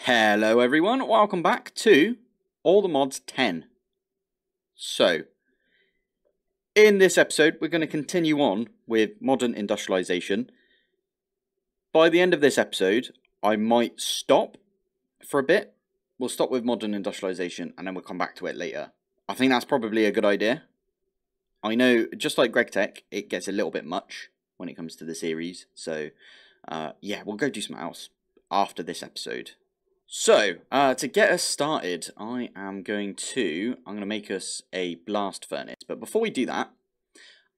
Hello everyone, welcome back to All the Mods 10. So, in this episode we're going to continue on with modern industrialization. By the end of this episode, I might stop for a bit. We'll stop with modern industrialization and then we'll come back to it later. I think that's probably a good idea. I know, just like GregTech, it gets a little bit much when it comes to the series. So, yeah, we'll go do something else after this episode. So, to get us started, I'm going to make us a blast furnace. But before we do that,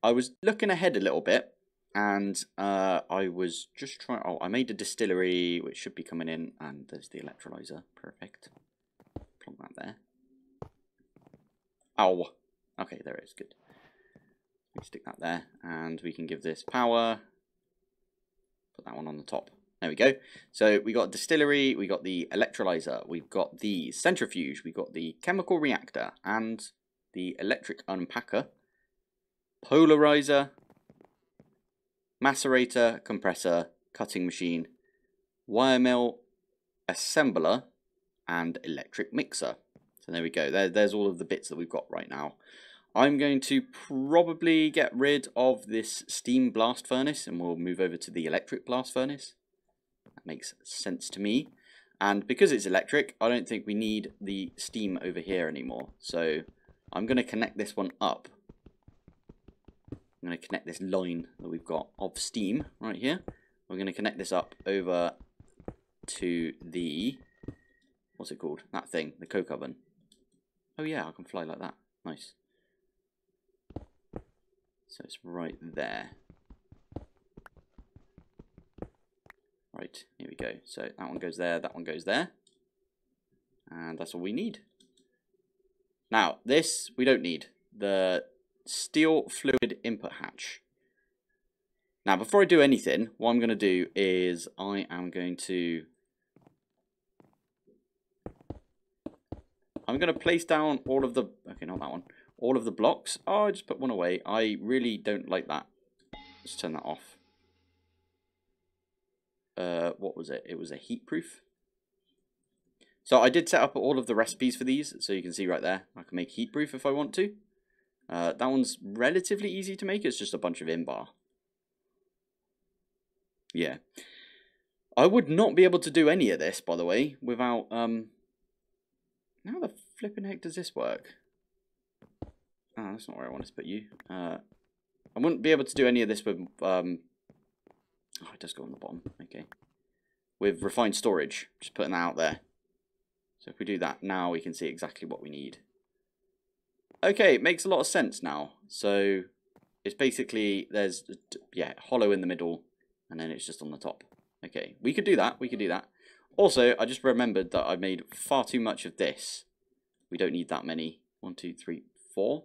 I was looking ahead a little bit, and I was just trying. Oh, I made a distillery, which should be coming in, and there's the electrolyzer. Perfect. Plonk that there. Oh, okay, there it is. Good. We stick that there, and we can give this power. Put that one on the top. There we go. So we got distillery, we got the electrolyzer, we've got the centrifuge, we've got the chemical reactor, and the electric unpacker, polarizer, macerator, compressor, cutting machine, wire mill, assembler, and electric mixer. So there we go. There's all of the bits that we've got right now. I'm going to probably get rid of this steam blast furnace and we'll move over to the electric blast furnace. That makes sense to me. And because it's electric, I don't think we need the steam over here anymore. So I'm going to connect this one up. I'm going to connect this line that we've got of steam right here. We're going to connect this up over to the, what's it called? That thing, the coke oven. Oh yeah, I can fly like that. Nice. So it's right there. Right, here we go. So that one goes there, that one goes there. And that's all we need. Now, this we don't need. The steel fluid input hatch. Now, before I do anything, what I'm going to do is I'm going to place down all of the, okay, not that one. All of the blocks. Oh, I just put one away. I really don't like that. Let's turn that off. What was it? It was a heat proof. So I did set up all of the recipes for these, so you can see right there. I can make heat proof if I want to. That one's relatively easy to make. It's just a bunch of inbar. Yeah. I would not be able to do any of this, by the way, without how the flipping heck does this work? Oh, that's not where I wanted to put you. I wouldn't be able to do any of this with, oh, it does go on the bottom, okay. With refined storage, just putting that out there. So if we do that, now we can see exactly what we need. Okay, it makes a lot of sense now. So it's basically, there's, yeah, hollow in the middle, and then it's just on the top. Okay, we could do that, we could do that. Also, I just remembered that I made far too much of this. We don't need that many. 1, 2, 3, 4.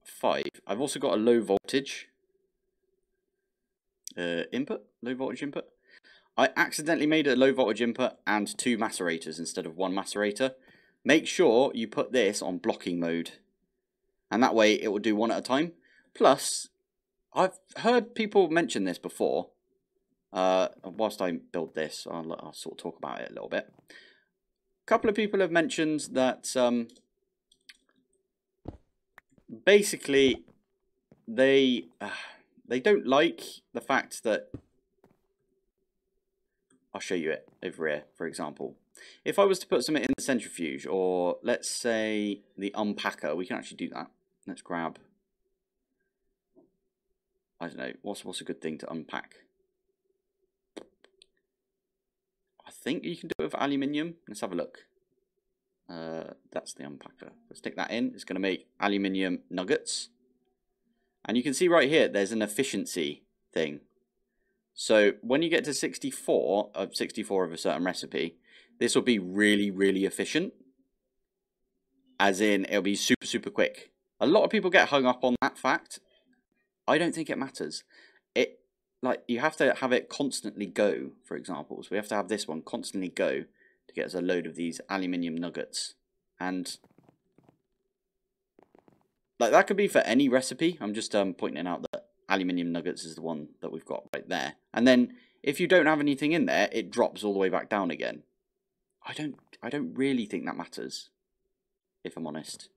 5. I've also got a low voltage input, low voltage input. I accidentally made a low voltage input and 2 macerators instead of 1 macerator. Make sure you put this on blocking mode, and that way it will do one at a time. Plus, I've heard people mention this before. Whilst I build this, I'll sort of talk about it a little bit. A couple of people have mentioned that basically they don't like the fact that, I'll show you it over here, for example. If I was to put something in the centrifuge, or let's say the unpacker, we can actually do that. Let's grab, I don't know, what's a good thing to unpack? I think you can do it with aluminium. Let's have a look. That's the unpacker. Let's stick that in. It's going to make aluminium nuggets. And you can see right here, there's an efficiency thing. So when you get to 64 of a certain recipe, this will be really, really efficient. As in, it'll be super, super quick. A lot of people get hung up on that fact. I don't think it matters. Like, you have to have it constantly go, for example. So we have to have this one constantly go to get us a load of these aluminium nuggets. And like, that could be for any recipe. I'm just pointing out that aluminium nuggets is the one that we've got right there. And then if you don't have anything in there, it drops all the way back down again. I don't really think that matters, if I'm honest.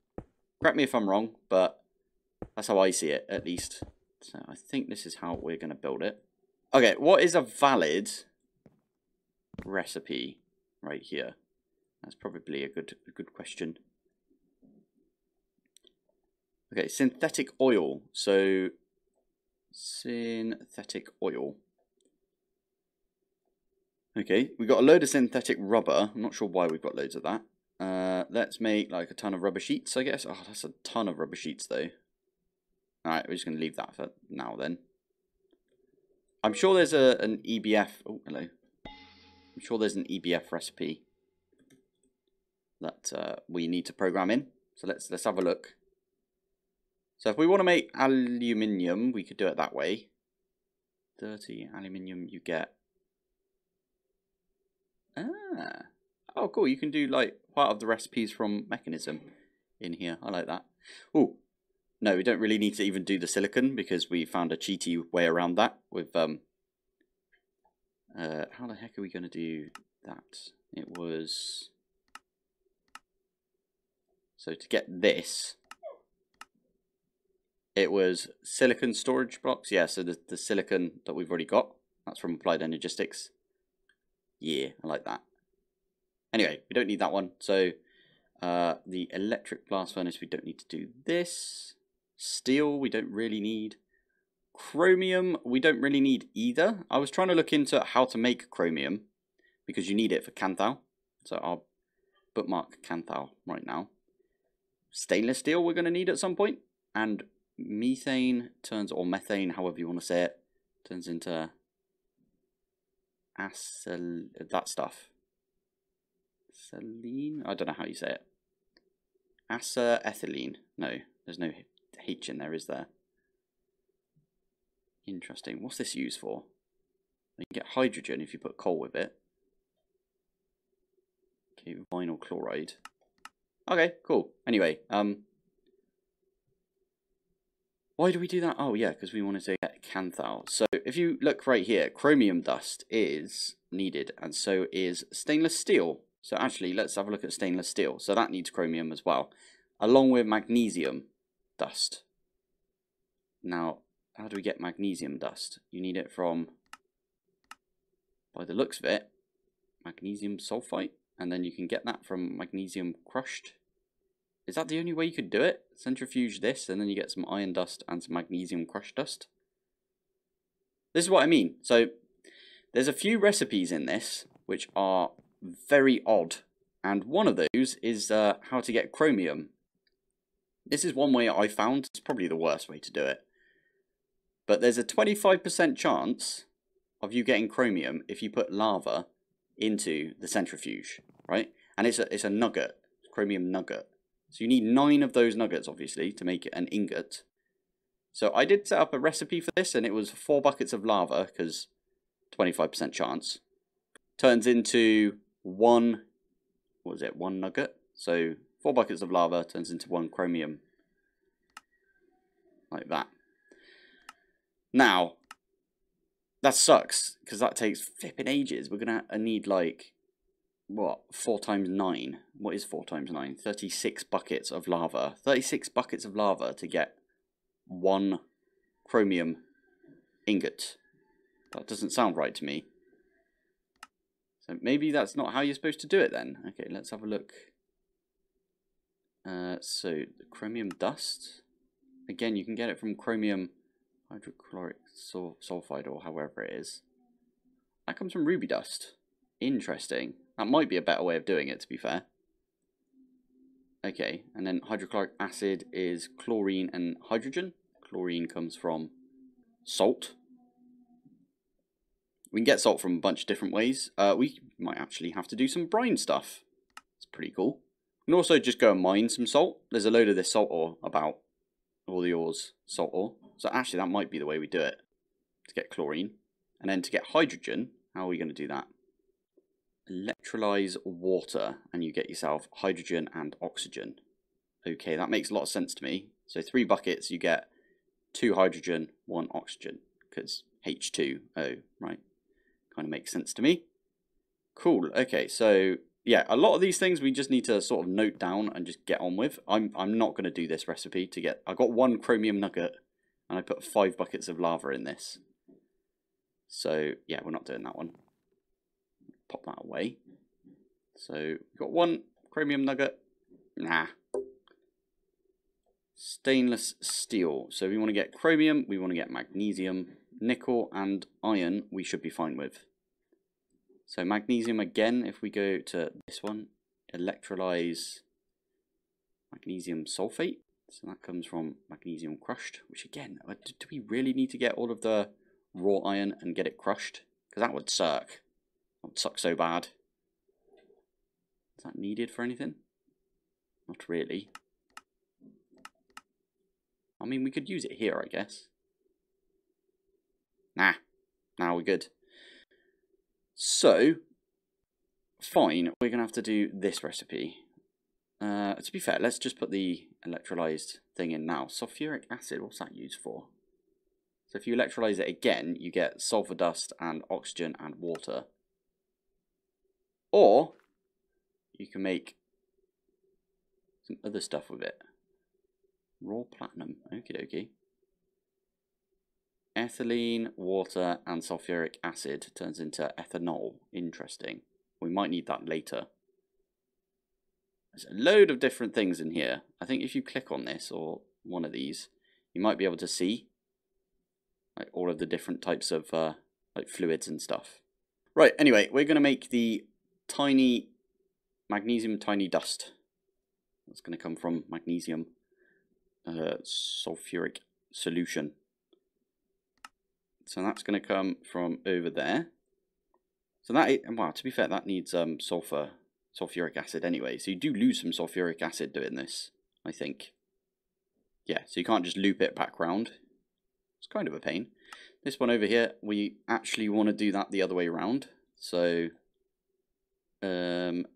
Correct me if I'm wrong, but that's how I see it, at least. So I think this is how we're going to build it. Okay, what is a valid recipe right here? That's probably a good question. Okay, synthetic oil. So, synthetic oil. Okay, we've got a load of synthetic rubber. I'm not sure why we've got loads of that. Let's make like a ton of rubber sheets, I guess. Oh, that's a ton of rubber sheets though. Alright, we're just going to leave that for now then. I'm sure there's an EBF. Oh, hello. I'm sure there's an EBF recipe that we need to program in. So let's have a look. So if we want to make aluminium, we could do it that way. 30 aluminium you get. Ah. Oh, cool. You can do like part of the recipes from Mechanism in here. I like that. Oh, no, we don't really need to even do the silicon because we found a cheaty way around that with how the heck are we going to do that? It was, so to get this, it was silicon storage blocks. Yeah, so the silicon that we've already got, that's from Applied Energistics. Yeah, I like that. Anyway, we don't need that one. So the electric blast furnace, we don't need to do this. Steel, we don't really need. Chromium, we don't really need either. I was trying to look into how to make chromium because you need it for Kanthal. So I'll bookmark Kanthal right now. Stainless steel we're going to need at some point. And methane turns, or methane, however you want to say it, turns into that stuff. Acetylene? I don't know how you say it. Acetylene. No, there's no H in there, is there? Interesting. What's this used for? You can get hydrogen if you put coal with it. Okay, vinyl chloride. Okay, cool. Anyway, why do we do that? Oh yeah, because we wanted to get Kanthal. So if you look right here, chromium dust is needed, and so is stainless steel. So actually, let's have a look at stainless steel. So that needs chromium as well, along with magnesium dust. Now, how do we get magnesium dust? You need it from, by the looks of it, magnesium sulfite, and then you can get that from magnesium crushed. Is that the only way you could do it? Centrifuge this, and then you get some iron dust and some magnesium crushed dust. This is what I mean. So there's a few recipes in this which are very odd, and one of those is how to get chromium. This is one way I found. It's probably the worst way to do it. But there's a 25% chance of you getting chromium if you put lava into the centrifuge, right? And it's a nugget, chromium nugget. So you need 9 of those nuggets, obviously, to make it an ingot. So I did set up a recipe for this, and it was 4 buckets of lava, because 25% chance. Turns into 1, what was it, 1 nugget? So 4 buckets of lava turns into 1 chromium. Like that. Now, that sucks, because that takes flipping ages. We're going to need, like, what, 4 times 9? What is 4 times 9? 36 buckets of lava. 36 buckets of lava to get 1 chromium ingot. That doesn't sound right to me. So maybe that's not how you're supposed to do it then. Okay, let's have a look. So, the chromium dust. Again, you can get it from chromium hydrochloric sulfide, or however it is. That comes from ruby dust. Interesting. That might be a better way of doing it, to be fair. Okay, and then hydrochloric acid is chlorine and hydrogen. Chlorine comes from salt. We can get salt from a bunch of different ways. We might actually have to do some brine stuff. It's pretty cool. We can also just go and mine some salt. There's a load of this salt ore about. All the ores, salt ore. So actually that might be the way we do it. To get chlorine. And then to get hydrogen, how are we going to do that? Electrolyze water and you get yourself hydrogen and oxygen. Okay, that makes a lot of sense to me. So 3 buckets, you get 2 hydrogen, 1 oxygen. Because H2O, right? Kind of makes sense to me. Cool. Okay, so yeah, a lot of these things we just need to sort of note down and just get on with. I'm not going to do this recipe to get... I got 1 chromium nugget and I put 5 buckets of lava in this. So yeah, we're not doing that one. Pop that away. So we've got 1 chromium nugget. Nah. Stainless steel. So we want to get chromium, we want to get magnesium, nickel and iron we should be fine with. So magnesium again, if we go to this one, electrolyze magnesium sulfate. So that comes from magnesium crushed, which again, do we really need to get all of the raw iron and get it crushed? Because that would suck. That would suck so bad. Is that needed for anything? Not really. I mean, we could use it here, I guess. Nah. Now we're good. So, fine, we're going to have to do this recipe. To be fair, let's just put the electrolyzed thing in now. Sulfuric acid, what's that used for? So if you electrolyze it again, you get sulfur dust and oxygen and water. Or, you can make some other stuff with it. Raw platinum, okie dokie. Ethylene, water, and sulfuric acid turns into ethanol. Interesting. We might need that later. There's a load of different things in here. I think if you click on this, or one of these, you might be able to see like all of the different types of like fluids and stuff. Right, anyway, we're going to make the tiny magnesium tiny dust. That's going to come from magnesium sulfuric solution. So that's going to come from over there. So that, well, to be fair, that needs sulfuric acid anyway. So you do lose some sulfuric acid doing this, I think. Yeah, so you can't just loop it back round. It's kind of a pain. This one over here, we actually want to do that the other way around. So, I'm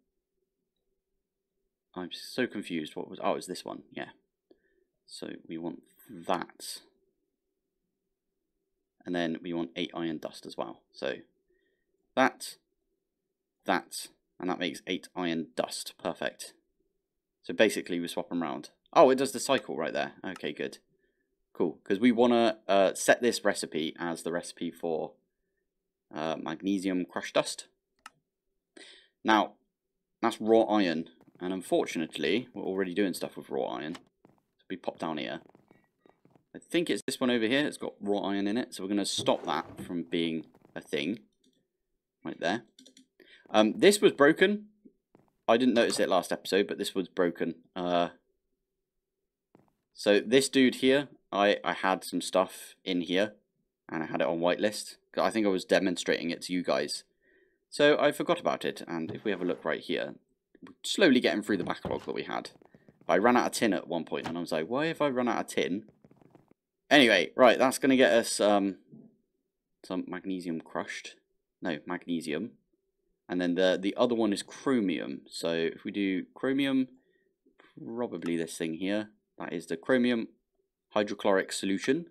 so confused. What was? Oh, it's this one. Yeah. So we want that. And then we want 8 iron dust as well. So that, and that makes 8 iron dust. Perfect. So basically we swap them around. Oh, it does the cycle right there. Okay, good. Cool. Because we want to set this recipe as the recipe for magnesium crushed dust. Now, that's raw iron. And unfortunately, we're already doing stuff with raw iron. So we pop down here. I think it's this one over here. It's got raw iron in it. So we're going to stop that from being a thing. Right there. This was broken. I didn't notice it last episode, but this was broken. So this dude here, I had some stuff in here. And I had it on whitelist. I think I was demonstrating it to you guys. So I forgot about it. And if we have a look right here, we're slowly getting through the backlog that we had. I ran out of tin at one point, and I was like, why have I run out of tin? Anyway, right, that's going to get us some magnesium crushed. No, magnesium. And then the other one is chromium. So if we do chromium, probably this thing here. That is the chromium hydrochloric solution.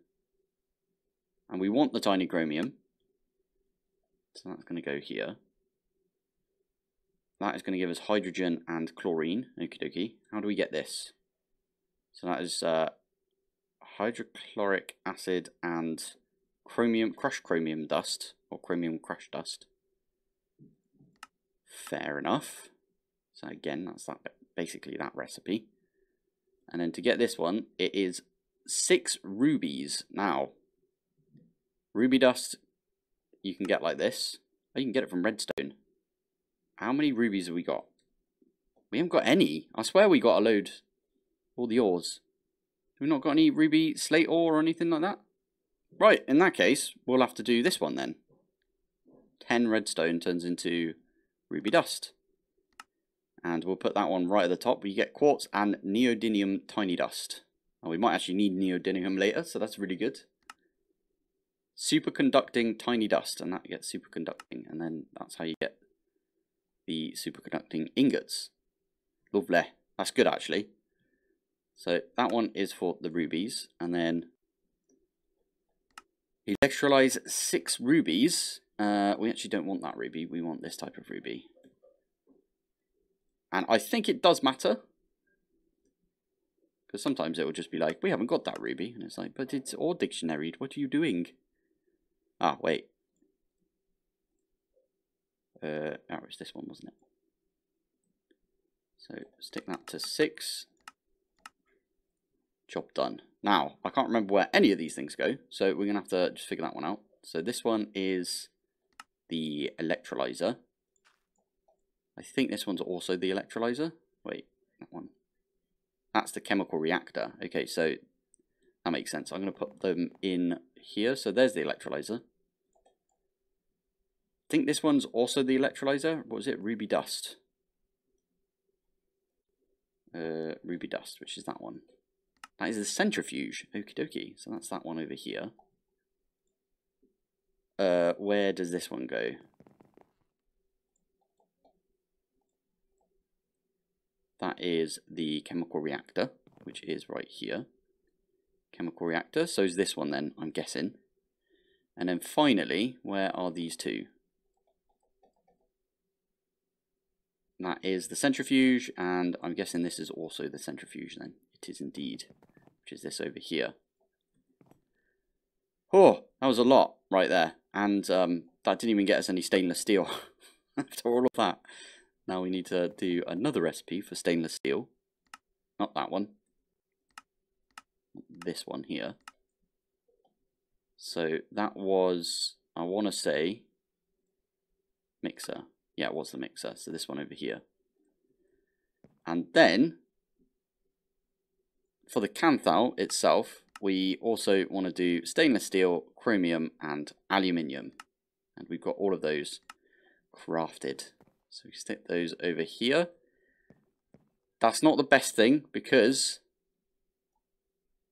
And we want the tiny chromium. So that's going to go here. That is going to give us hydrogen and chlorine. Okie dokie. How do we get this? So that is hydrochloric acid and chromium, crushed chromium dust, or chromium crushed dust. Fair enough. So again, that's basically that recipe. And then to get this one, it is 6 rubies. Now, ruby dust you can get like this. Oh, you can get it from redstone. How many rubies have we got? We haven't got any. I swear we got a load. All the ores. Have we not got any ruby slate ore or anything like that? Right, in that case, we'll have to do this one then. 10 redstone turns into ruby dust. And we'll put that one right at the top. We get quartz and neodymium tiny dust. And we might actually need neodymium later, so that's really good. Superconducting tiny dust, and that gets superconducting. And then that's how you get the superconducting ingots. Lovely. That's good, actually. So that one is for the rubies. And then electrolyze 6 rubies We actually don't want that ruby. We want this type of ruby. And I think it does matter. Because sometimes it will just be like, we haven't got that ruby. And it's like, but it's all dictionaried. What are you doing? Ah, wait. Oh, it's this one, wasn't it? So stick that to 6. Job done. Now, I can't remember where any of these things go. So we're going to have to just figure that one out. So this one is the electrolyzer. I think this one's also the electrolyzer. Wait, that one. That's the chemical reactor. Okay, so that makes sense. I'm going to put them in here. So there's the electrolyzer. I think this one's also the electrolyzer. What was it? Ruby dust. Ruby dust, which is that one. That is the centrifuge. Okie dokie. So that's that one over here. Where does this one go? That is the chemical reactor, which is right here. Chemical reactor. So is this one then, I'm guessing. And then finally, where are these two? That is the centrifuge, and I'm guessing this is also the centrifuge then. It is indeed, which is this over here. Oh, that was a lot right there. And that didn't even get us any stainless steel after all of that. Now we need to do another recipe for stainless steel. Not that one. This one here. So that was, I want to say, mixer. Yeah, it was the mixer. So this one over here. And then, for the Kanthal itself, we also want to do stainless steel, chromium, and aluminium. And we've got all of those crafted. So we stick those over here. That's not the best thing, because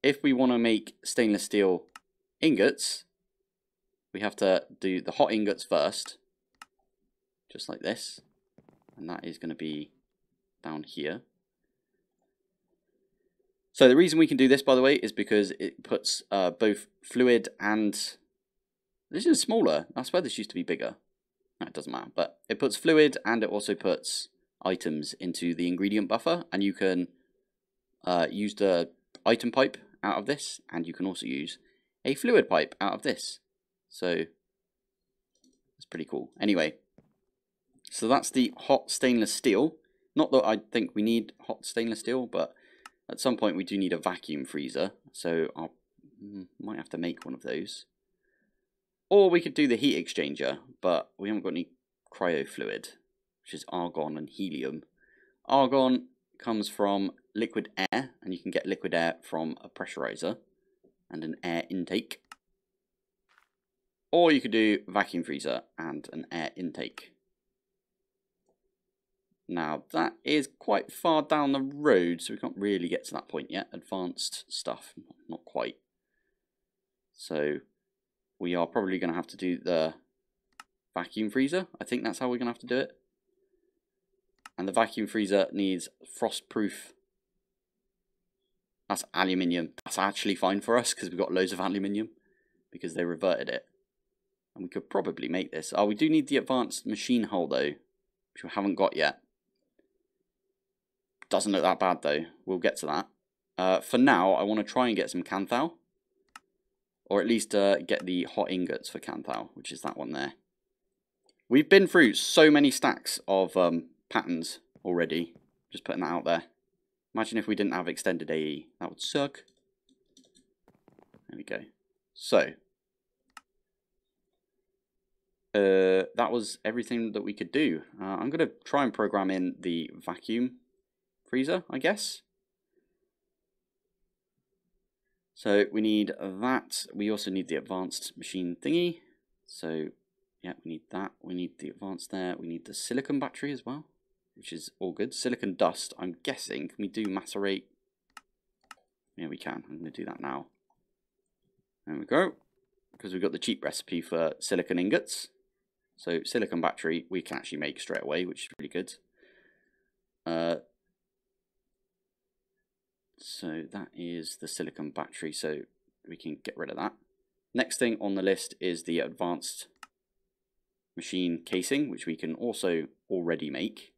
if we want to make stainless steel ingots, we have to do the hot ingots first. Just like this. And that is going to be down here. So the reason we can do this, by the way, is because it puts both fluid and... This is smaller. I swear this used to be bigger. No, it doesn't matter. But it puts fluid and it also puts items into the ingredient buffer. And you can use the item pipe out of this. And you can also use a fluid pipe out of this. So that's pretty cool. Anyway. So that's the hot stainless steel. Not that I think we need hot stainless steel, but at some point we do need a vacuum freezer. So I might have to make one of those. Or we could do the heat exchanger, but we haven't got any cryo fluid, which is argon and helium. Argon comes from liquid air, and you can get liquid air from a pressurizer and an air intake. Or you could do vacuum freezer and an air intake. Now, that is quite far down the road, so we can't really get to that point yet. Advanced stuff, not quite. So, we are probably going to have to do the vacuum freezer. I think that's how we're going to have to do it. And the vacuum freezer needs frost-proof. That's aluminium. That's actually fine for us, because we've got loads of aluminium, because they reverted it. And we could probably make this. Oh, we do need the advanced machine hull, though, which we haven't got yet. Doesn't look that bad though. We'll get to that. For now, I want to try and get some Kanthal. Or at least get the hot ingots for Kanthal, which is that one there. We've been through so many stacks of patterns already. Just putting that out there. Imagine if we didn't have extended AE. That would suck. There we go. So. That was everything that we could do. I'm going to try and program in the vacuum freezer, I guess. So we need that. We also need the advanced machine thingy. So yeah, we need that. We need the advanced there. We need the silicon battery as well, which is all good. Silicon dust, I'm guessing. Can we do macerate? Yeah, we can. I'm going to do that now. There we go. Because we've got the cheap recipe for silicon ingots. So silicon battery we can actually make straight away, which is really good. So that is the silicon battery, so we can get rid of that. Next thing on the list is the advanced machine casing, which we can also already make.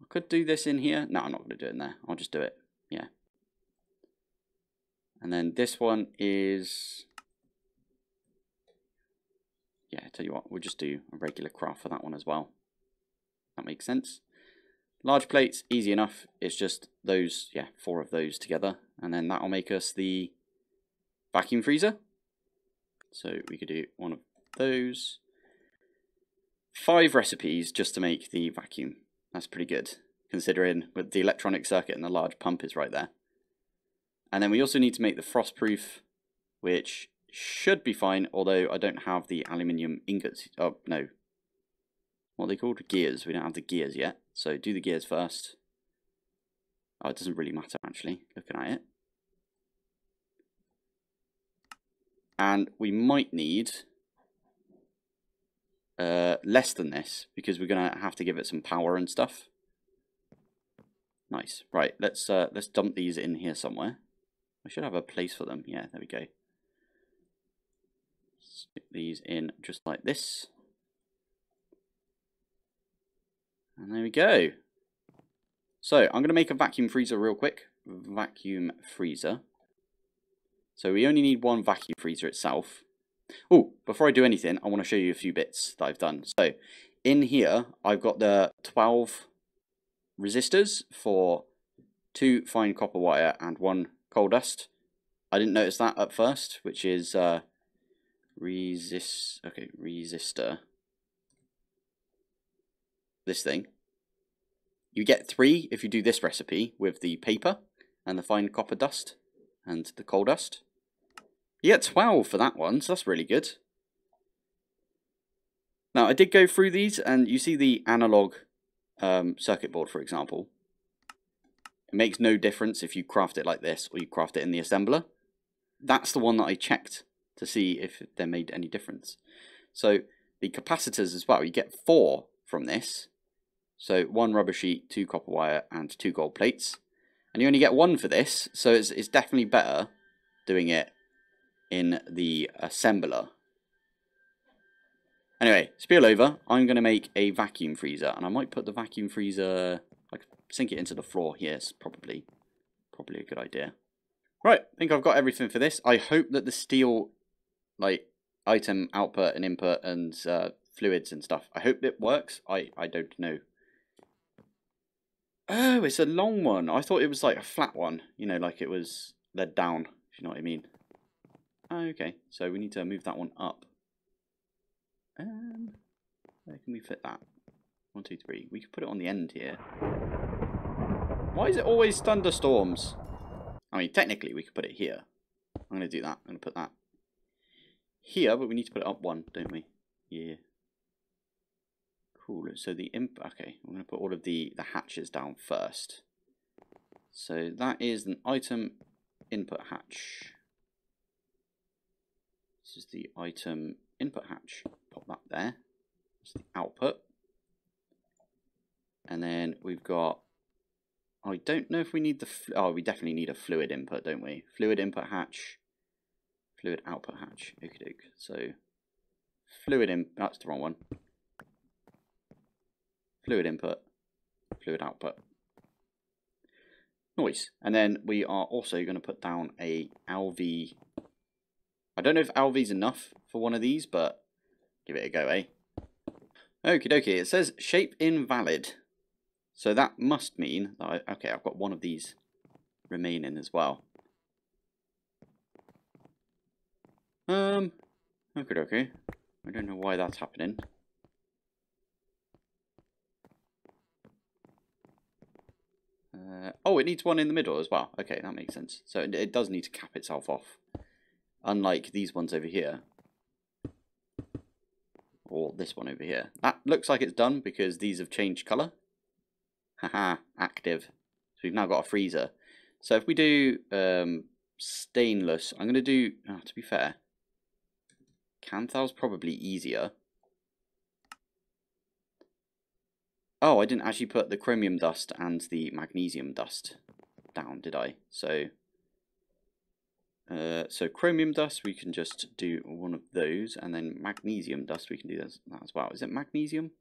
I could do this in here. No, I'm not going to do it in there. I'll just do it. Yeah. And then this one is... Yeah, I tell you what, we'll just do a regular craft for that one as well. That makes sense. Large plates, easy enough. It's just those, yeah, 4 of those together. And then that'll make us the vacuum freezer. So we could do one of those. 5 recipes just to make the vacuum. That's pretty good, considering with the electronic circuit and the large pump is right there. And then we also need to make the frostproof, which should be fine, although I don't have the aluminium ingots. Oh, no. What are they called? Gears. We don't have the gears yet. So do the gears first. Oh, it doesn't really matter, actually, looking at it. And we might need less than this, because we're going to have to give it some power and stuff. Nice. Right, let's dump these in here somewhere. I should have a place for them. Yeah, there we go. Stick these in just like this. And there we go. So I'm going to make a vacuum freezer real quick. Vacuum freezer. So we only need 1 vacuum freezer itself. Oh, before I do anything, I want to show you a few bits that I've done. So in here, I've got the 12 resistors for 2 fine copper wire and 1 coal dust. I didn't notice that at first, which is resistor. This thing. You get 3 if you do this recipe with the paper and the fine copper dust and the coal dust. You get 12 for that one, so that's really good. Now, I did go through these, and you see the analog circuit board, for example. It makes no difference if you craft it like this or you craft it in the assembler. That's the one that I checked to see if they made any difference. So the capacitors as well, you get 4 from this. So 1 rubber sheet, 2 copper wire, and 2 gold plates. And you only get 1 for this, so it's definitely better doing it in the assembler. Anyway, spiel over. I'm going to make a vacuum freezer, and I might put the vacuum freezer, like, sink it into the floor here. It's probably a good idea. Right, I think I've got everything for this. I hope that the steel, like, item output and input and fluids and stuff, I hope it works. I don't know. Oh, it's a long one. I thought it was like a flat one, you know, like it was led down, if you know what I mean. Okay, so we need to move that one up. Where can we fit that? 1, 2, 3. We could put it on the end here. Why is it always thunderstorms? I mean, technically we could put it here. I'm going to do that. I'm going to put that here, but we need to put it up 1, don't we? Yeah. Cool. So the okay, I'm going to put all of the hatches down first. So that is an item input hatch. This is the item input hatch. Pop that there. That's the output. And then we've got, I don't know if we need the, oh, we definitely need a fluid input, don't we? Fluid input hatch, fluid output hatch. Okie doke. So fluid that's the wrong one. Fluid input, fluid output. Nice. And then we are also going to put down a LV. I don't know if LV is enough for one of these, but give it a go, eh? Okie dokie. It says shape invalid. So that must mean that okay, I've got one of these remaining as well. Okay, okay. I don't know why that's happening. Oh, it needs one in the middle as well. Okay, that makes sense. So it does need to cap itself off. Unlike these ones over here. Or this one over here. That looks like it's done because these have changed colour. Haha, active. So we've now got a freezer. So if we do stainless, I'm going to do, to be fair, Kanthal's probably easier. Oh, I didn't actually put the chromium dust and the magnesium dust down, did I? So So chromium dust, we can just do one of those, and then magnesium dust, we can do that as well. Is it magnesium?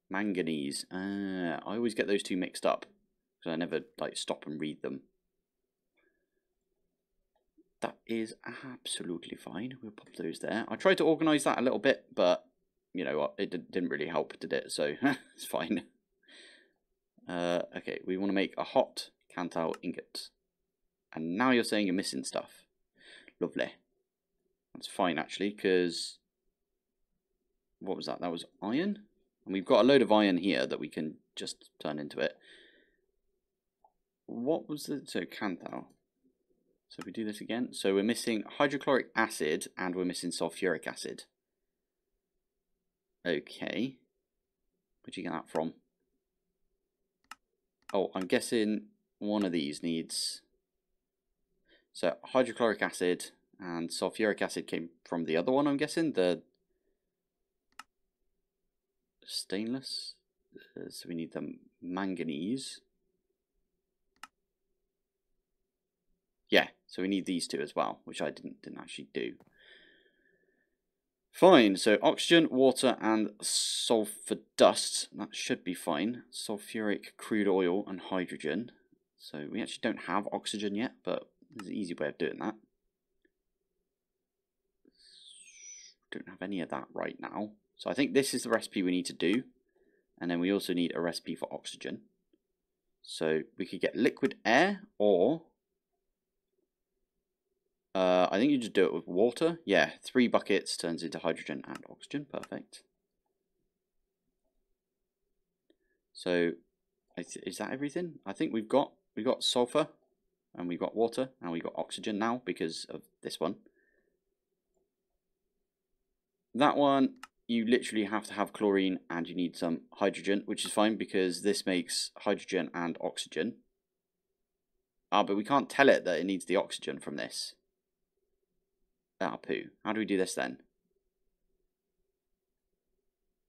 Manganese. I always get those two mixed up because I never like stop and read them. That is absolutely fine. We'll pop those there. I tried to organise that a little bit, but you know what? It didn't really help, did it? So it's fine. Okay, we want to make a hot Kanthal ingot. And now you're saying you're missing stuff. Lovely. That's fine, actually, because... What was that? That was iron? And we've got a load of iron here that we can just turn into it. What was the... So, Kanthal. So, if we do this again. So, we're missing hydrochloric acid and we're missing sulfuric acid. Okay. Where'd you get that from? Oh, I'm guessing one of these needs... So, hydrochloric acid and sulfuric acid came from the other one, I'm guessing. The stainless. So, we need the manganese. Yeah, so we need these two as well, which I didn't actually do. Fine, so oxygen, water, and sulfur dust. That should be fine. Sulfuric crude oil and hydrogen. So, we actually don't have oxygen yet, but there's an easy way of doing that. Don't have any of that right now. So I think this is the recipe we need to do. And then we also need a recipe for oxygen. So we could get liquid air or... I think you just do it with water. Yeah, 3 buckets turns into hydrogen and oxygen. Perfect. So is that everything? I think we've got sulfur. And we've got water, and we've got oxygen now because of this one. That one, you literally have to have chlorine and you need some hydrogen, which is fine because this makes hydrogen and oxygen. Ah, but we can't tell it that it needs the oxygen from this. Ah, poo. How do we do this then?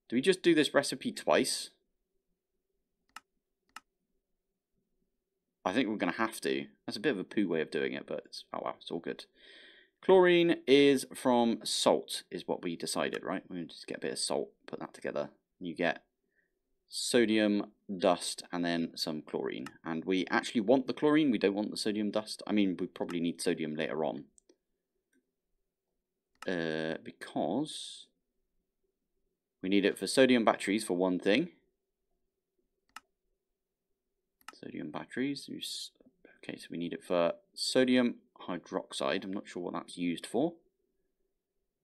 Do we just do this recipe twice? I think we're going to have to. That's a bit of a poo way of doing it, but it's, oh wow, it's all good. Chlorine is from salt, is what we decided, right? We're going to just get a bit of salt, put that together. You get sodium dust and then some chlorine. And we actually want the chlorine, we don't want the sodium dust. I mean, we probably need sodium later on. Because we need it for sodium batteries for one thing. Sodium batteries. Okay, so we need it for sodium hydroxide. I'm not sure what that's used for.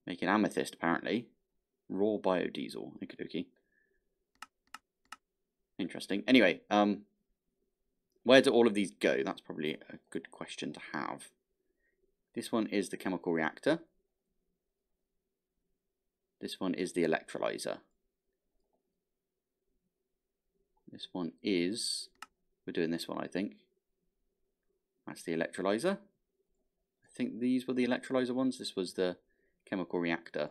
Making amethyst, apparently. Raw biodiesel. Okie interesting. Anyway, where do all of these go? That's probably a good question to have. This one is the chemical reactor. This one is the electrolyzer. This one is... We're doing this one, I think. That's the electrolyzer. I think these were the electrolyzer ones. This was the chemical reactor.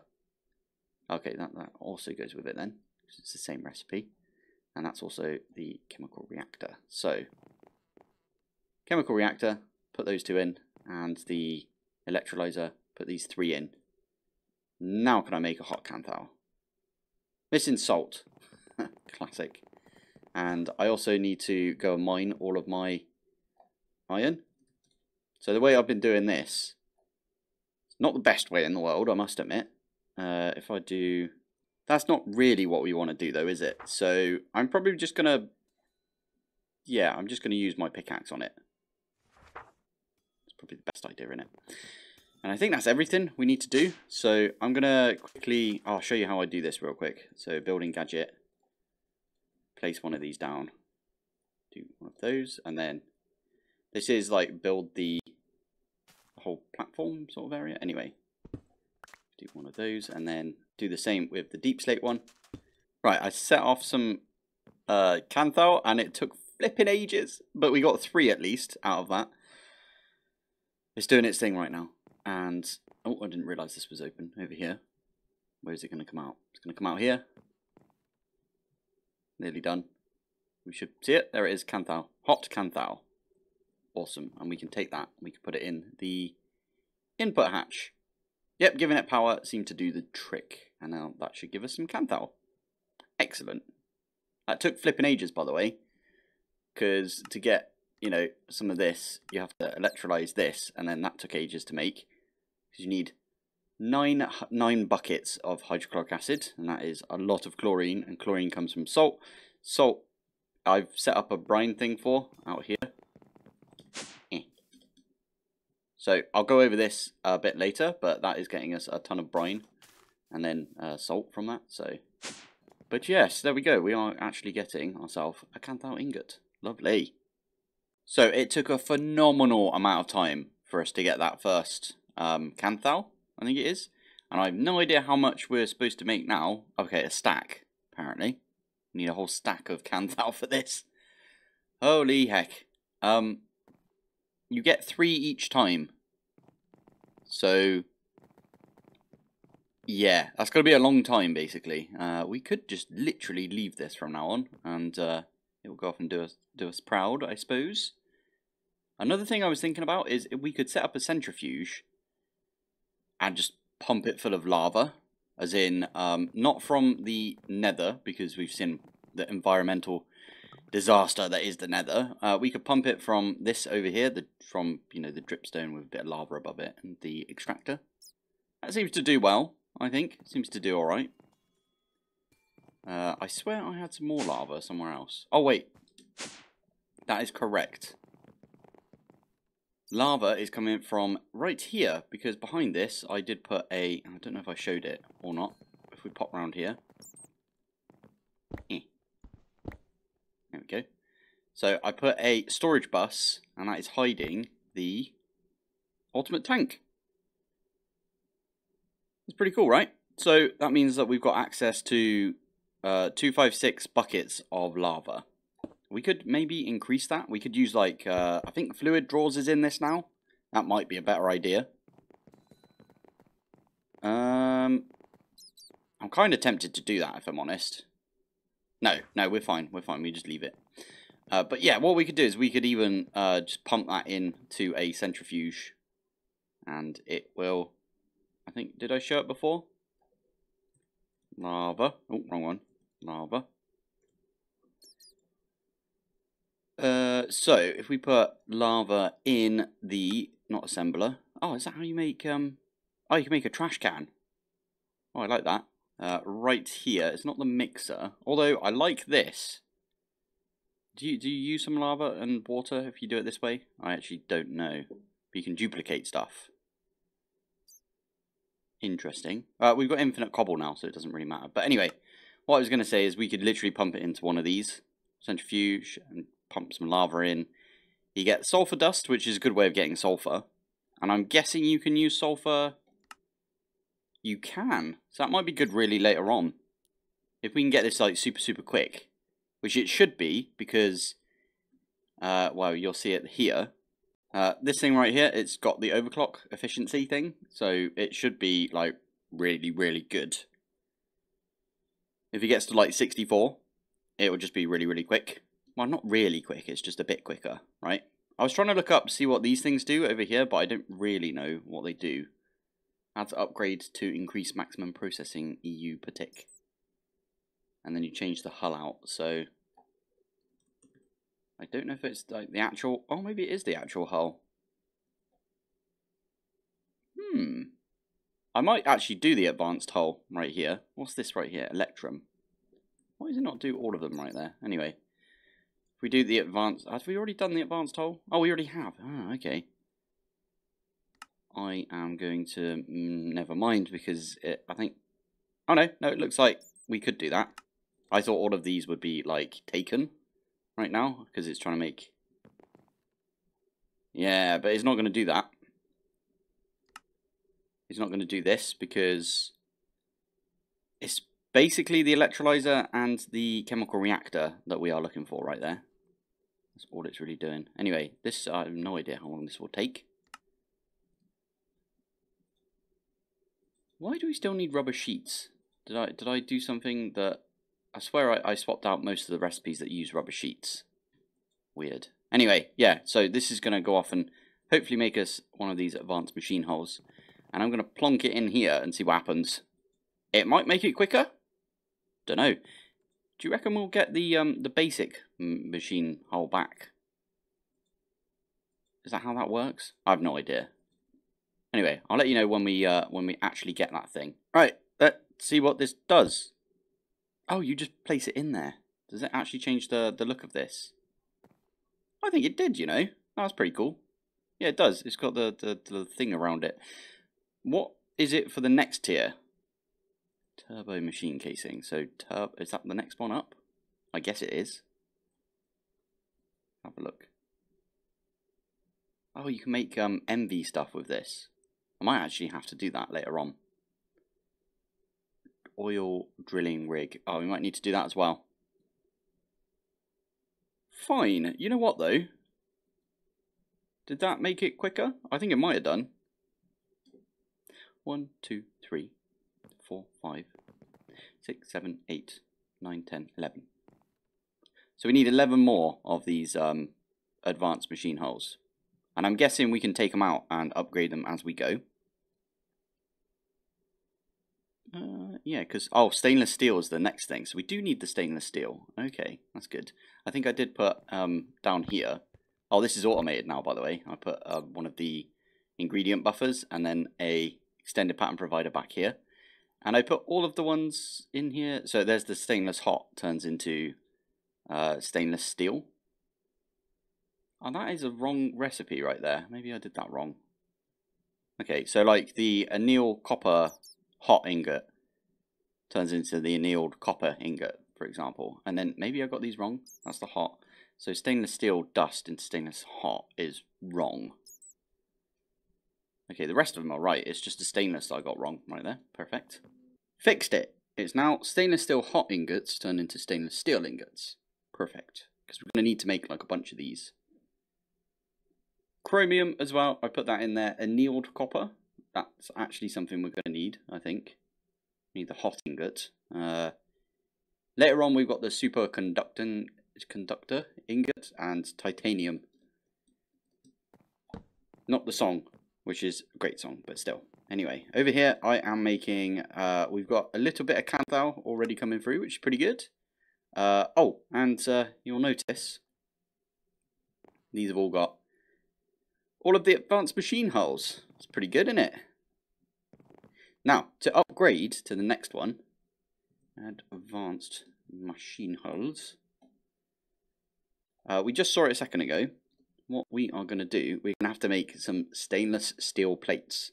Okay, that also goes with it then, because it's the same recipe. And that's also the chemical reactor. So, chemical reactor, put those 2 in, and the electrolyzer, put these 3 in. Now can I make a hot Kanthal? Missing salt. Classic. And I also need to go and mine all of my iron. So the way I've been doing this, it's not the best way in the world, I must admit. If I do... That's not really what we want to do though, is it? So I'm probably just going to... Yeah, I'm just going to use my pickaxe on it. It's probably the best idea, isn't it? And I think that's everything we need to do. So I'm going to quickly... I'll show you how I do this real quick. So building gadget. Place one of these down. Do one of those. And then this is like build the whole platform sort of area. Anyway, do one of those and then do the same with the deep slate one. Right, I set off some Kanthal and it took flipping ages. But we got 3 at least out of that. It's doing its thing right now. And, oh, I didn't realise this was open over here. Where is it going to come out? It's going to come out here. Nearly done. We should see it. There it is, Kanthal. Hot Kanthal. Awesome. And we can take that. We can put it in the input hatch. Yep, giving it power seemed to do the trick. And now that should give us some Kanthal. Excellent. That took flipping ages, by the way. Because to get, you know, some of this, you have to electrolyze this. And then that took ages to make. Because you need nine buckets of hydrochloric acid. And that is a lot of chlorine. And chlorine comes from salt. Salt, I've set up a brine thing for out here. So I'll go over this a bit later, but that is getting us a ton of brine and then salt from that. So, but yes, there we go. We are actually getting ourselves a Kanthal ingot. Lovely. So it took a phenomenal amount of time for us to get that first Kanthal, I think it is. And I have no idea how much we're supposed to make now. Okay, a stack, apparently. We need a whole stack of Kanthal for this. Holy heck. You get 3 each time. So, yeah, that's going to be a long time, basically. We could just literally leave this from now on, and it will go off and do us proud, I suppose. Another thing I was thinking about is if we could set up a centrifuge and just pump it full of lava, as in, not from the nether, because we've seen the environmental disaster that is the nether. We could pump it from this over here, from, you know, the dripstone with a bit of lava above it, and the extractor. That seems to do well, I think. Seems to do alright. I swear I had some more lava somewhere else. Oh wait, that is correct. Lava is coming from right here, because behind this I did put a, I don't know if I showed it or not, if we pop around here. There we go. So I put a storage bus, and that is hiding the ultimate tank. It's pretty cool, right? So that means that we've got access to 256 buckets of lava. We could maybe increase that. We could use, like, I think fluid drawers is in this now. That might be a better idea. I'm kind of tempted to do that, if I'm honest. No, we're fine. We're fine. We just leave it. But yeah, what we could do is we could even just pump that into a centrifuge. And it will... I think, did I show it before? Lava. Oh, wrong one. Lava. So, if we put lava in the... not assembler. Oh, is that how you make... Oh, you can make a trash can. Oh, I like that. Right here. It's not the mixer. Although, I like this. Do you use some lava and water if you do it this way? I actually don't know. But you can duplicate stuff. Interesting. We've got infinite cobble now, so it doesn't really matter. But anyway, what I was going to say is we could literally pump it into one of these. Centrifuge, and pump some lava in. You get sulfur dust, which is a good way of getting sulfur. And I'm guessing you can use sulfur... You can. So that might be good really later on. If we can get this like super quick. Which it should be, because... well, you'll see it here. This thing right here, it's got the overclock efficiency thing, so it should be like really good. If it gets to like 64, it will just be really quick. Well, not really quick, it's just a bit quicker, right? I was trying to look up to see what these things do over here, but I don't really know what they do. Add to upgrade to increase maximum processing EU per tick. And then you change the hull out, so... I don't know if it's like the actual... Oh, maybe it is the actual hull. I might actually do the advanced hull right here. What's this right here? Electrum. Why does it not do all of them right there? Anyway. If we do the advanced... Have we already done the advanced hull? Oh, we already have. Ah, okay. I am going to... never mind, because I think... Oh, no. No, it looks like we could do that. I thought all of these would be, like, taken right now, because it's trying to make... Yeah, but it's not going to do that. It's not going to do this, because it's basically the electrolyzer and the chemical reactor that we are looking for right there. That's all it's really doing. Anyway, this, I have no idea how long this will take. Why do we still need rubber sheets? Did I do something that... I swear I swapped out most of the recipes that use rubber sheets. Weird. Anyway, yeah, so this is going to go off and hopefully make us one of these advanced machine holes. And I'm going to plonk it in here and see what happens. It might make it quicker. Don't know. Do you reckon we'll get the basic machine hole back? Is that how that works? I have no idea. Anyway, I'll let you know when we actually get that thing. Right, let's see what this does. Oh, you just place it in there. Does it actually change the look of this? I think it did, you know. That's pretty cool. Yeah, it does. It's got the thing around it. What is it for the next tier? Turbo machine casing. So, is that the next one up? I guess it is. Have a look. Oh, you can make MV stuff with this. I might actually have to do that later on. Oil drilling rig. Oh, we might need to do that as well. Fine. You know what, though? Did that make it quicker? I think it might have done. 1, 2, 3, 4, 5, 6, 7, 8, 9, 10, 11. So we need 11 more of these advanced machine holes. And I'm guessing we can take them out and upgrade them as we go. Yeah, because, oh, stainless steel is the next thing. So we do need the stainless steel. Okay, that's good. I think I did put down here. Oh, this is automated now, by the way. I put one of the ingredient buffers and then a extended pattern provider back here. And I put all of the ones in here. So there's the stainless hot turns into stainless steel. Oh, that is a wrong recipe right there. Maybe I did that wrong. Okay, so like the anneal copper hot ingot turns into the annealed copper ingot, for example. And then maybe I got these wrong. That's the hot. So stainless steel dust into stainless hot is wrong. Okay, the rest of them are right. It's just the stainless that I got wrong right there. Perfect. Fixed it. It's now stainless steel hot ingots turned into stainless steel ingots. Perfect. Because we're going to need to make like a bunch of these. Chromium as well. I put that in there. Annealed copper. That's actually something we're going to need, I think. We need the hot ingot. Later on, we've got the superconductor ingot and titanium. Not the song, which is a great song, but still. Anyway, over here I am making, we've got a little bit of Kanthal already coming through, which is pretty good. Oh, and you'll notice these have all got all of the advanced machine hulls. It's pretty good, isn't it? Now, to upgrade to the next one, add advanced machine hulls. We just saw it a second ago. What we are going to do, we're going to have to make some stainless steel plates.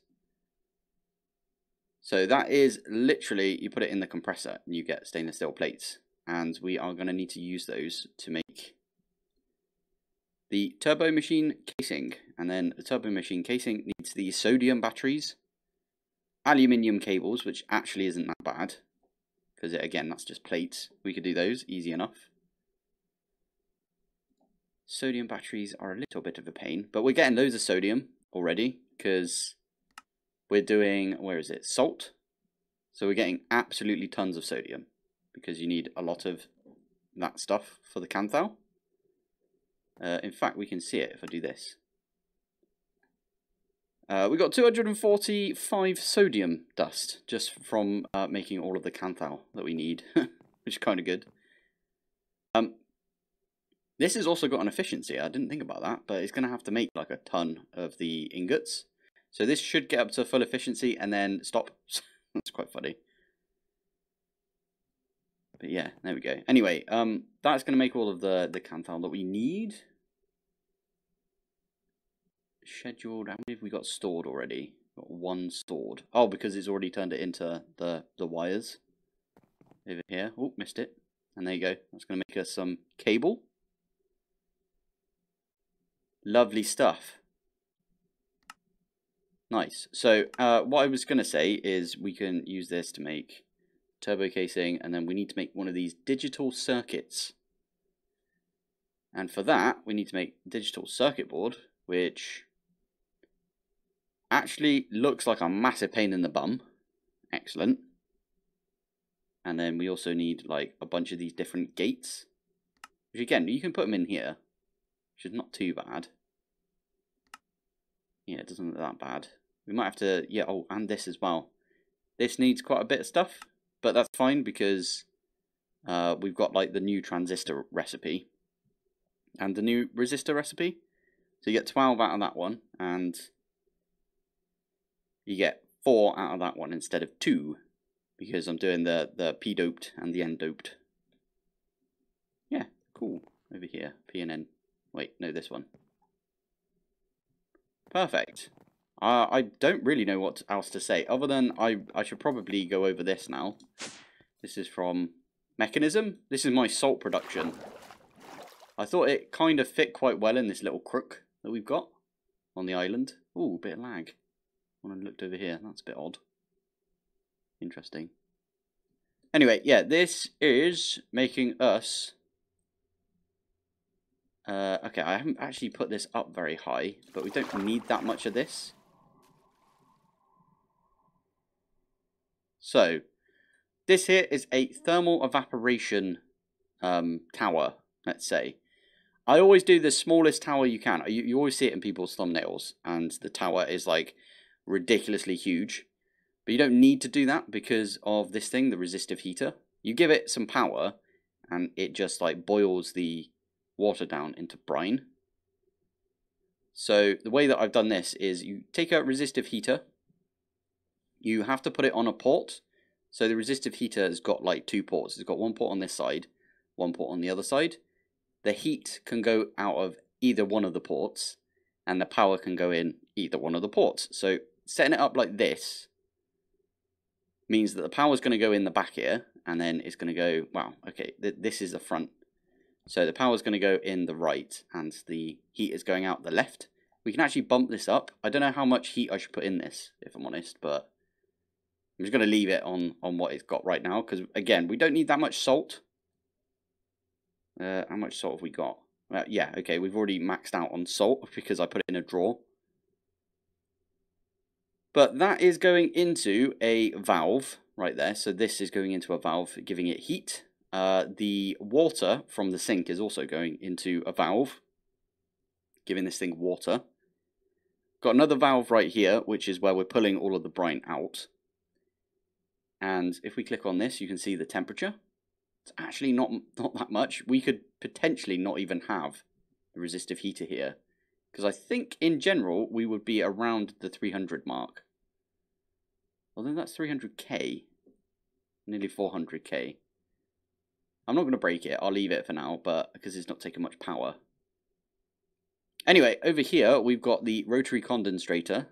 So that is literally, you put it in the compressor and you get stainless steel plates. And we are going to need to use those to make the turbo machine casing. And then the turbo machine casing needs the sodium batteries, aluminium cables, which actually isn't that bad. Because again, that's just plates. We could do those, easy enough. Sodium batteries are a little bit of a pain, but we're getting loads of sodium already because we're doing, where is it, salt. So we're getting absolutely tons of sodium because you need a lot of that stuff for the Kanthal. In fact, we can see it if I do this. We got 245 sodium dust just from making all of the Kanthal that we need, which is kind of good. This has also got an efficiency. I didn't think about that, but it's going to have to make like a ton of the ingots. So this should get up to full efficiency and then stop. That's quite funny. But yeah, there we go. Anyway, that's going to make all of the Kanthal that we need. Scheduled. How many have we got stored already? Got one stored. Oh, because it's already turned it into the wires over here. Oh, missed it. And there you go. That's going to make us some cable. Lovely stuff. Nice. So what I was going to say is we can use this to make turbo casing, and then we need to make one of these digital circuits. And for that, we need to make a digital circuit board, which actually looks like a massive pain in the bum. Excellent. And then we also need like a bunch of these different gates, which again, you can put them in here. which is not too bad. Yeah, it doesn't look that bad. We might have to, yeah, oh, and this as well. This needs quite a bit of stuff, but that's fine because we've got like the new transistor recipe and the new resistor recipe. So you get 12 out of that one, and you get 4 out of that one instead of 2, because I'm doing the P doped and the N doped. Yeah, cool. Over here, P and N. Wait, no, this one. Perfect. I don't really know what else to say, other than I should probably go over this now. This is from Mechanism. This is my salt production. I thought it kind of fit quite well in this little crook that we've got on the island. Ooh, a bit of lag. When I looked over here, that's a bit odd. Interesting. Anyway, yeah, this is making us... okay, I haven't actually put this up very high, but we don't need that much of this. So, this here is a thermal evaporation tower, let's say. I always do the smallest tower you can. You always see it in people's thumbnails, and the tower is like ridiculously huge. But you don't need to do that because of this thing, the resistive heater. You give it some power, and it just like boils the water down into brine. So the way that I've done this is you take a resistive heater. You have to put it on a port. So the resistive heater has got like 2 ports. It's got 1 port on this side, 1 port on the other side. The heat can go out of either one of the ports, and the power can go in either one of the ports. So setting it up like this means that the power is going to go in the back here, and then it's going to go, wow, okay, this is the front. So the power is going to go in the right, and the heat is going out the left. We can actually bump this up. I don't know how much heat I should put in this, if I'm honest, but I'm just going to leave it on what it's got right now, because, again, we don't need that much salt. How much salt have we got? Yeah, okay, we've already maxed out on salt because I put it in a drawer. But that is going into a valve right there. So this is going into a valve, giving it heat. The water from the sink is also going into a valve, giving this thing water. Got another valve right here, which is where we're pulling all of the brine out. And if we click on this, you can see the temperature. It's actually not that much. We could potentially not even have the resistive heater here, because I think in general we would be around the 300 mark. Although that's 300k, nearly 400k. I'm not going to break it. I'll leave it for now, but because it's not taking much power. Anyway, over here we've got the rotary condensator,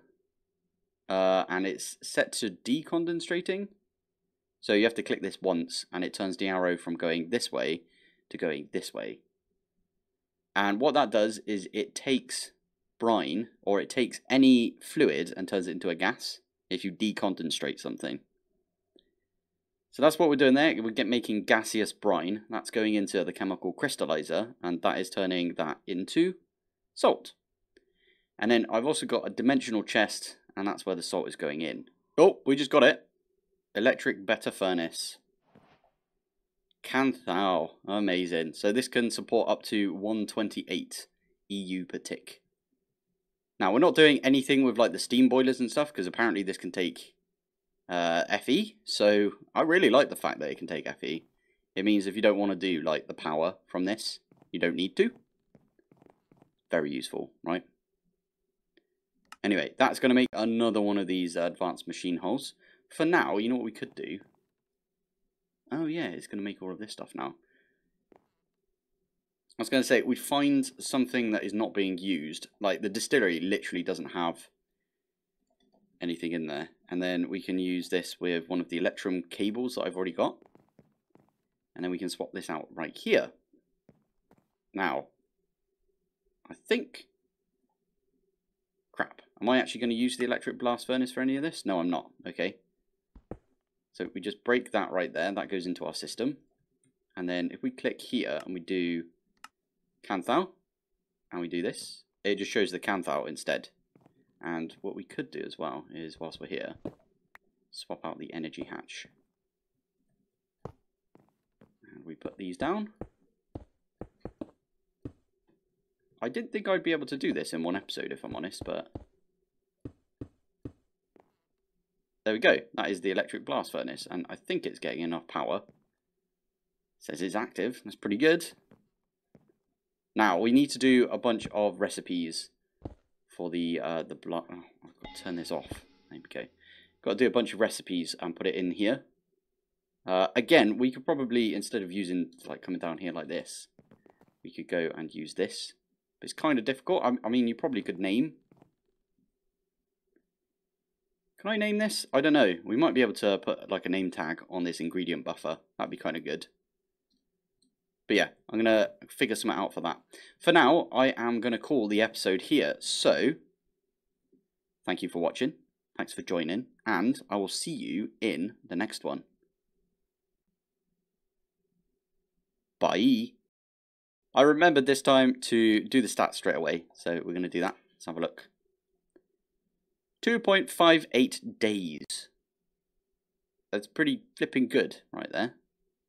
and it's set to decondensating. So you have to click this once, and it turns the arrow from going this way to going this way. And what that does is it takes brine, or it takes any fluid, and turns it into a gas if you decondensate something. So that's what we're doing there. We're making gaseous brine. That's going into the chemical crystallizer, and that is turning that into salt. And then I've also got a dimensional chest, and that's where the salt is going in. Oh, we just got it. Electric better furnace. Kanthal. Amazing. So this can support up to 128 EU per tick. Now, we're not doing anything with like the steam boilers and stuff, because apparently this can take FE. So I really like the fact that it can take FE. It means if you don't want to do like the power from this, you don't need to. Very useful, right? Anyway, that's going to make another one of these advanced machine holes. For now, you know what we could do? Oh yeah, it's going to make all of this stuff now. I was going to say, we'd find something that is not being used. Like, the distillery literally doesn't have anything in there. And then we can use this with one of the Electrum cables that I've already got. And then we can swap this out right here. Now, I think... Crap. Am I actually going to use the electric blast furnace for any of this? No, I'm not. Okay. So we just break that right there. That goes into our system. And then if we click here and we do Kanthal, and we do this, it just shows the Kanthal instead. And what we could do as well is, whilst we're here, swap out the energy hatch. And we put these down. I didn't think I'd be able to do this in one episode, if I'm honest, but... There we go. That is the electric blast furnace, and I think it's getting enough power. It says it's active. That's pretty good. Now, we need to do a bunch of recipes for the blood... Oh, I've got to turn this off. There we go. Got to do a bunch of recipes and put it in here. Again, we could probably, instead of using, like, coming down here like this, we could go and use this. But it's kind of difficult. I mean, you probably could name. Can I name this? I don't know. We might be able to put, like, a name tag on this ingredient buffer. That'd be kind of good. But yeah, I'm going to figure something out for that. For now, I am going to call the episode here. So, thank you for watching. Thanks for joining. And I will see you in the next one. Bye. I remembered this time to do the stats straight away. So we're going to do that. Let's have a look. 2.58 days. That's pretty flipping good right there.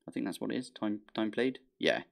I think that's what it is. Time played. Yeah.